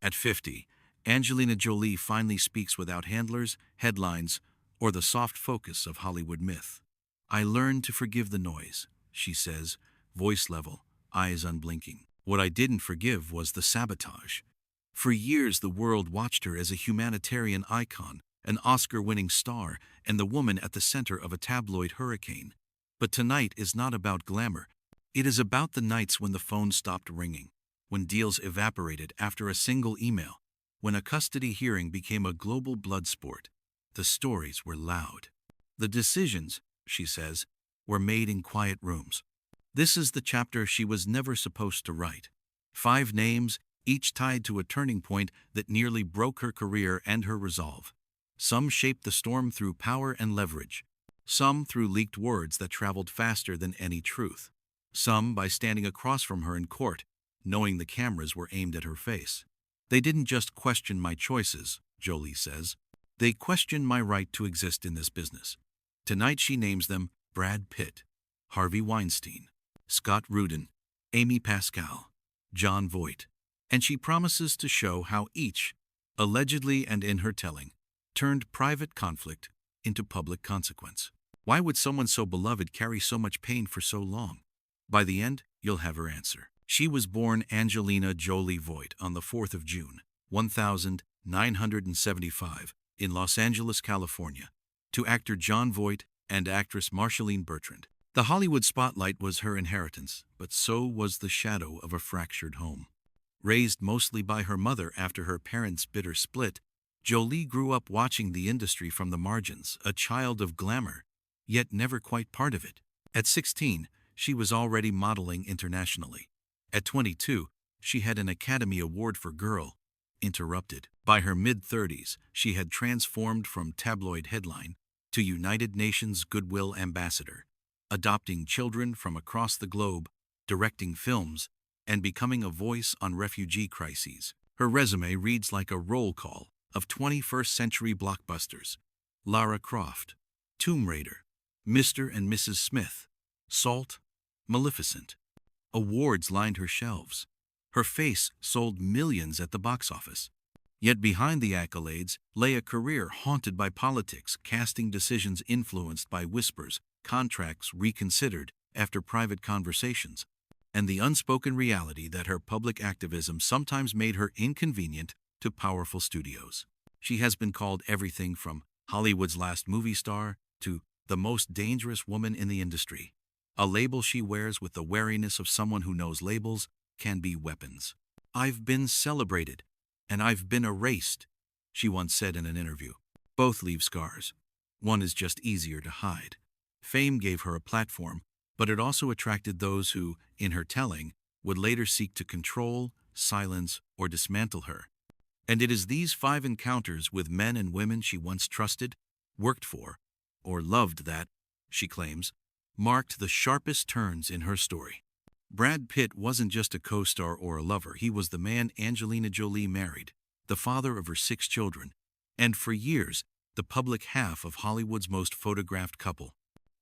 At 50, Angelina Jolie finally speaks without handlers, headlines, or the soft focus of Hollywood myth. "I learned to forgive the noise," she says, voice level, eyes unblinking. "What I didn't forgive was the sabotage." For years, the world watched her as a humanitarian icon, an Oscar-winning star, and the woman at the center of a tabloid hurricane. But tonight is not about glamour. It is about the nights when the phone stopped ringing, when deals evaporated after a single email, when a custody hearing became a global blood sport. The stories were loud. The decisions, she says, were made in quiet rooms. This is the chapter she was never supposed to write. 5 names, each tied to a turning point that nearly broke her career and her resolve. Some shaped the storm through power and leverage. Some through leaked words that traveled faster than any truth. Some by standing across from her in court, knowing the cameras were aimed at her face. "They didn't just question my choices," Jolie says. "They questioned my right to exist in this business." Tonight she names them Brad Pitt, Harvey Weinstein, Scott Rudin, Amy Pascal, John Voight, and she promises to show how each, allegedly and in her telling, turned private conflict into public consequence. Why would someone so beloved carry so much pain for so long? By the end, you'll have her answer. She was born Angelina Jolie Voight on the 4th of June, 1975, in Los Angeles, California, to actor John Voight and actress Marshalline Bertrand. The Hollywood spotlight was her inheritance, but so was the shadow of a fractured home. Raised mostly by her mother after her parents' bitter split, Jolie grew up watching the industry from the margins, a child of glamour, yet never quite part of it. At 16, she was already modeling internationally. At 22, she had an Academy Award for Girl Interrupted. By her mid-30s, she had transformed from tabloid headline to United Nations Goodwill Ambassador, adopting children from across the globe, directing films, and becoming a voice on refugee crises. Her resume reads like a roll call of 21st-century blockbusters: Lara Croft, Tomb Raider, Mr. and Mrs. Smith, Salt, Maleficent. Awards lined her shelves. Her face sold millions at the box office. Yet behind the accolades lay a career haunted by politics, casting decisions influenced by whispers, contracts reconsidered after private conversations, and the unspoken reality that her public activism sometimes made her inconvenient to powerful studios. She has been called everything from Hollywood's last movie star to the most dangerous woman in the industry. A label she wears with the wariness of someone who knows labels can be weapons. "I've been celebrated, and I've been erased," she once said in an interview. Both leave scars. One is just easier to hide. Fame gave her a platform, but it also attracted those who, in her telling, would later seek to control, silence, or dismantle her. And it is these 5 encounters with men and women she once trusted, worked for, or loved that, she claims, marked the sharpest turns in her story. Brad Pitt wasn't just a co-star or a lover. He was the man Angelina Jolie married, the father of her 6 children, and for years, the public half of Hollywood's most photographed couple.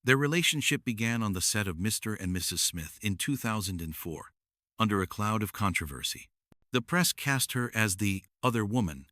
Their relationship began on the set of Mr. and Mrs. Smith in 2004, under a cloud of controversy. The press cast her as the other woman,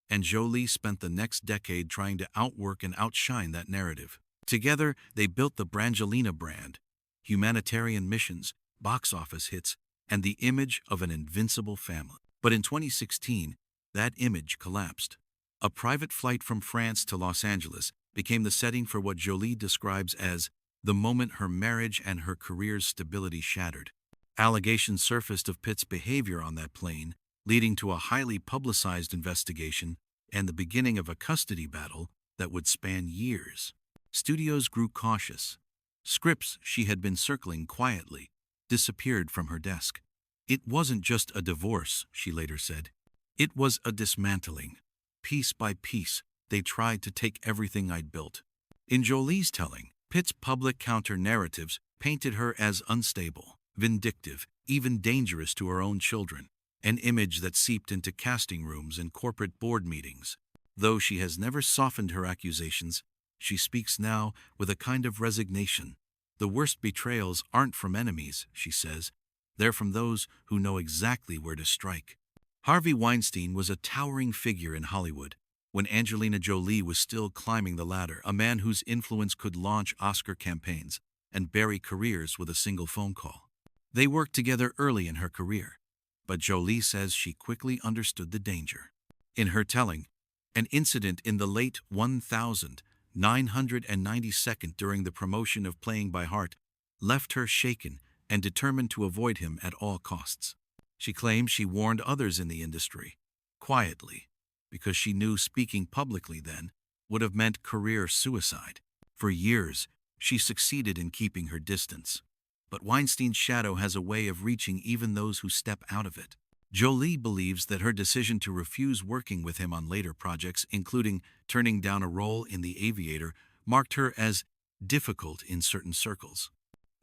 and Jolie spent the next decade trying to outwork and outshine that narrative. Together, they built the Brangelina brand, humanitarian missions, box office hits, and the image of an invincible family. But in 2016, that image collapsed. A private flight from France to Los Angeles became the setting for what Jolie describes as the moment her marriage and her career's stability shattered. Allegations surfaced of Pitt's behavior on that plane, leading to a highly publicized investigation and the beginning of a custody battle that would span years. Studios grew cautious. Scripts she had been circling quietly disappeared from her desk. "It wasn't just a divorce," she later said. "It was a dismantling. Piece by piece, they tried to take everything I'd built." In Jolie's telling, Pitt's public counter-narratives painted her as unstable, vindictive, even dangerous to her own children, an image that seeped into casting rooms and corporate board meetings. Though she has never softened her accusations, she speaks now with a kind of resignation. "The worst betrayals aren't from enemies," she says. "They're from those who know exactly where to strike." Harvey Weinstein was a towering figure in Hollywood when Angelina Jolie was still climbing the ladder, a man whose influence could launch Oscar campaigns and bury careers with a single phone call. They worked together early in her career, but Jolie says she quickly understood the danger. In her telling, an incident in the late 1992 during the promotion of Playing by Heart left her shaken and determined to avoid him at all costs. She claims she warned others in the industry, quietly, because she knew speaking publicly then would have meant career suicide. For years, she succeeded in keeping her distance. But Weinstein's shadow has a way of reaching even those who step out of it. Jolie believes that her decision to refuse working with him on later projects, including turning down a role in The Aviator, marked her as difficult in certain circles.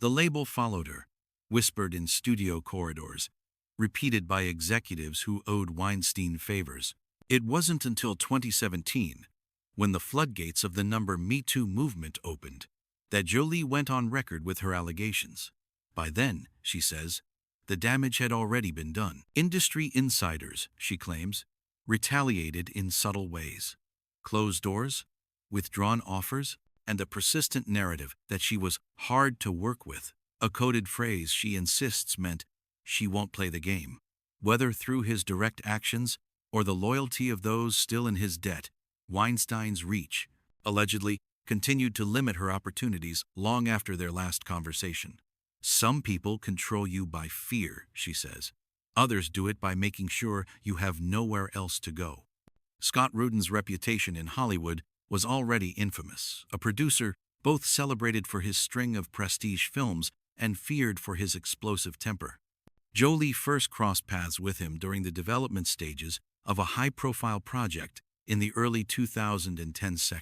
The label followed her, whispered in studio corridors, repeated by executives who owed Weinstein favors. It wasn't until 2017, when the floodgates of the Me Too movement opened, that Jolie went on record with her allegations. By then, she says, the damage had already been done. Industry insiders, she claims, retaliated in subtle ways. Closed doors, withdrawn offers, and a persistent narrative that she was hard to work with, a coded phrase she insists meant she won't play the game. Whether through his direct actions or the loyalty of those still in his debt, Weinstein's reach, allegedly, continued to limit her opportunities long after their last conversation. Some people control you by fear, she says. Others do it by making sure you have nowhere else to go. Scott Rudin's reputation in Hollywood was already infamous, a producer both celebrated for his string of prestige films and feared for his explosive temper. Jolie first crossed paths with him during the development stages of a high-profile project in the early 2010s.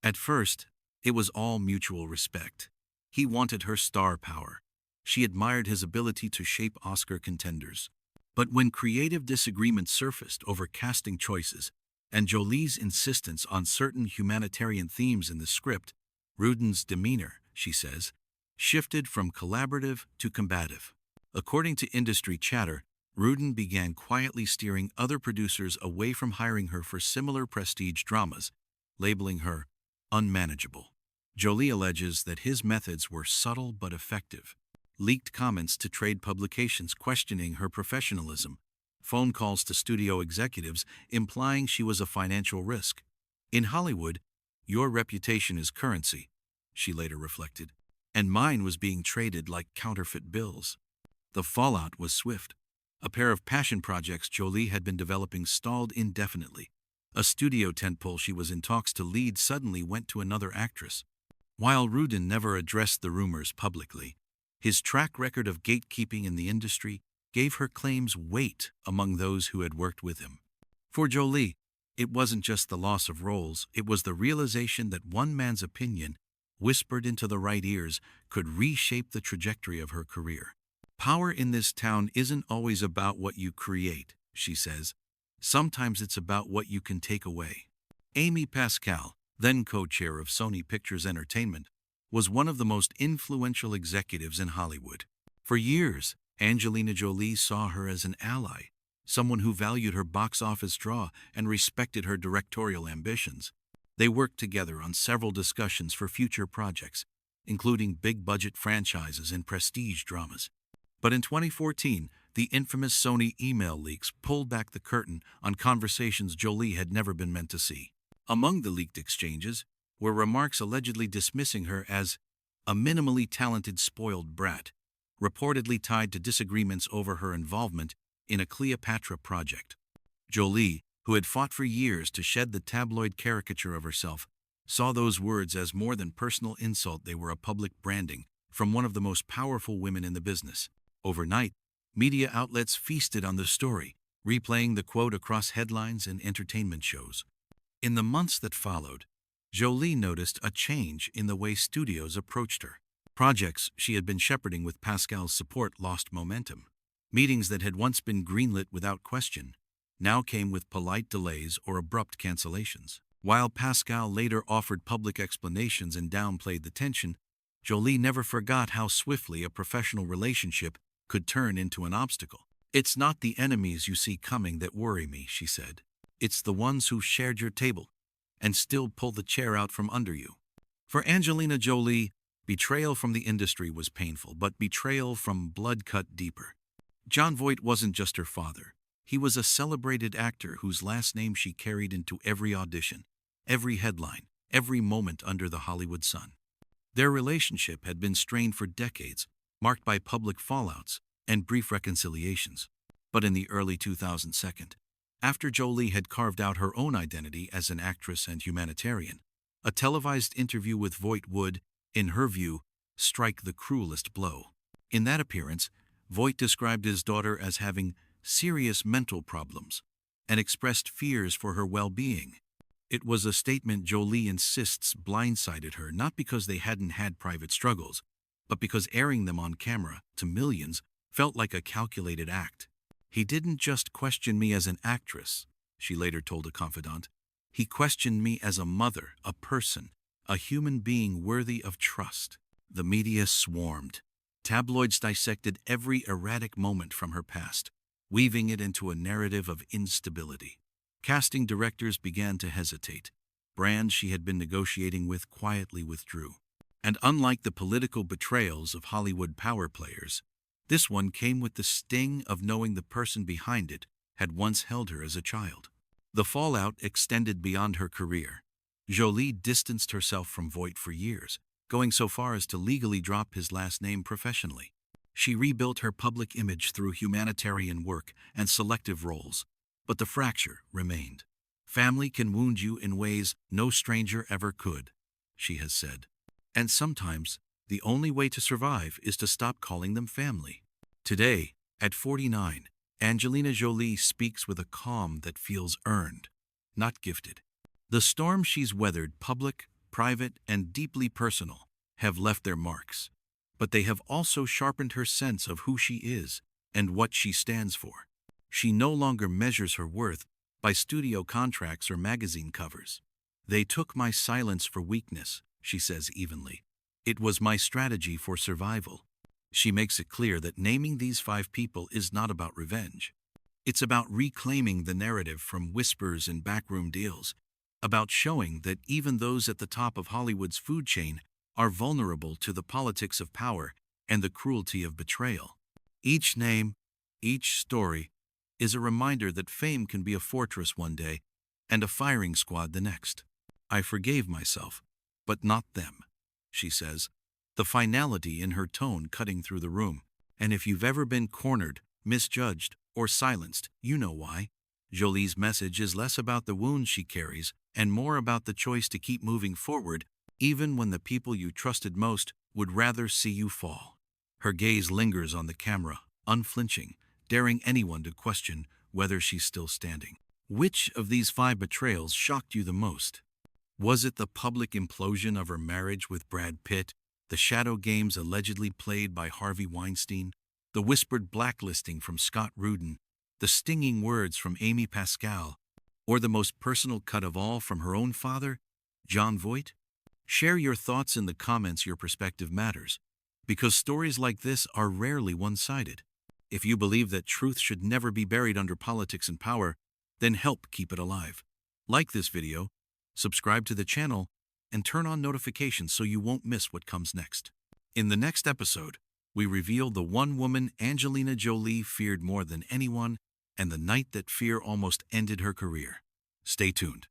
At first, it was all mutual respect. He wanted her star power. She admired his ability to shape Oscar contenders. But when creative disagreements surfaced over casting choices and Jolie's insistence on certain humanitarian themes in the script, Rudin's demeanor, she says, shifted from collaborative to combative. According to industry chatter, Rudin began quietly steering other producers away from hiring her for similar prestige dramas, labeling her unmanageable. Jolie alleges that his methods were subtle but effective. Leaked comments to trade publications questioning her professionalism, phone calls to studio executives implying she was a financial risk. In Hollywood, your reputation is currency, she later reflected, and mine was being traded like counterfeit bills. The fallout was swift. A pair of passion projects Jolie had been developing stalled indefinitely. A studio tentpole she was in talks to lead suddenly went to another actress. While Rudin never addressed the rumors publicly, his track record of gatekeeping in the industry gave her claims weight among those who had worked with him. For Jolie, it wasn't just the loss of roles, it was the realization that one man's opinion, whispered into the right ears, could reshape the trajectory of her career. Power in this town isn't always about what you create, she says. Sometimes it's about what you can take away. Amy Pascal, then co-chair of Sony Pictures Entertainment, was one of the most influential executives in Hollywood. For years, Angelina Jolie saw her as an ally, someone who valued her box office draw and respected her directorial ambitions. They worked together on several discussions for future projects, including big-budget franchises and prestige dramas. But in 2014, the infamous Sony email leaks pulled back the curtain on conversations Jolie had never been meant to see. Among the leaked exchanges were remarks allegedly dismissing her as a minimally talented spoiled brat, reportedly tied to disagreements over her involvement in a Cleopatra project. Jolie, who had fought for years to shed the tabloid caricature of herself, saw those words as more than personal insult. They were a public branding from one of the most powerful women in the business. Overnight, media outlets feasted on the story, replaying the quote across headlines and entertainment shows. In the months that followed, Jolie noticed a change in the way studios approached her. Projects she had been shepherding with Pascal's support lost momentum. Meetings that had once been greenlit without question now came with polite delays or abrupt cancellations. While Pascal later offered public explanations and downplayed the tension, Jolie never forgot how swiftly a professional relationship could turn into an obstacle. "It's not the enemies you see coming that worry me," she said. "It's the ones who shared your table and still pull the chair out from under you." For Angelina Jolie, betrayal from the industry was painful, but betrayal from blood cut deeper. Jon Voight wasn't just her father. He was a celebrated actor whose last name she carried into every audition, every headline, every moment under the Hollywood sun. Their relationship had been strained for decades, marked by public fallouts and brief reconciliations. But in the early 2000s, after Jolie had carved out her own identity as an actress and humanitarian, a televised interview with Voight would, in her view, strike the cruelest blow. In that appearance, Voight described his daughter as having serious mental problems and expressed fears for her well-being. It was a statement Jolie insists blindsided her, not because they hadn't had private struggles, but because airing them on camera to millions felt like a calculated act. "He didn't just question me as an actress," she later told a confidant. "He questioned me as a mother, a person, a human being worthy of trust." The media swarmed. Tabloids dissected every erratic moment from her past, weaving it into a narrative of instability. Casting directors began to hesitate. Brands she had been negotiating with quietly withdrew. And unlike the political betrayals of Hollywood power players, this one came with the sting of knowing the person behind it had once held her as a child. The fallout extended beyond her career. Jolie distanced herself from Voight for years, going so far as to legally drop his last name professionally. She rebuilt her public image through humanitarian work and selective roles, but the fracture remained. "Family can wound you in ways no stranger ever could," she has said. "And sometimes, the only way to survive is to stop calling them family." Today, at 49, Angelina Jolie speaks with a calm that feels earned, not gifted. The storm she's weathered, public, private, and deeply personal, have left their marks. But they have also sharpened her sense of who she is and what she stands for. She no longer measures her worth by studio contracts or magazine covers. "They took my silence for weakness," she says evenly. "It was my strategy for survival." She makes it clear that naming these 5 people is not about revenge. It's about reclaiming the narrative from whispers and backroom deals, about showing that even those at the top of Hollywood's food chain are vulnerable to the politics of power and the cruelty of betrayal. Each name, each story, is a reminder that fame can be a fortress one day and a firing squad the next. "I forgave myself, but not them," she says, the finality in her tone cutting through the room. And if you've ever been cornered, misjudged, or silenced, you know why. Jolie's message is less about the wounds she carries and more about the choice to keep moving forward, even when the people you trusted most would rather see you fall. Her gaze lingers on the camera, unflinching, daring anyone to question whether she's still standing. Which of these 5 betrayals shocked you the most? Was it the public implosion of her marriage with Brad Pitt, the shadow games allegedly played by Harvey Weinstein, the whispered blacklisting from Scott Rudin, the stinging words from Amy Pascal, or the most personal cut of all from her own father, Jon Voight? Share your thoughts in the comments. Your perspective matters, because stories like this are rarely one-sided. If you believe that truth should never be buried under politics and power, then help keep it alive. Like this video, subscribe to the channel, and turn on notifications so you won't miss what comes next. In the next episode, we reveal the one woman Angelina Jolie feared more than anyone and the night that fear almost ended her career. Stay tuned.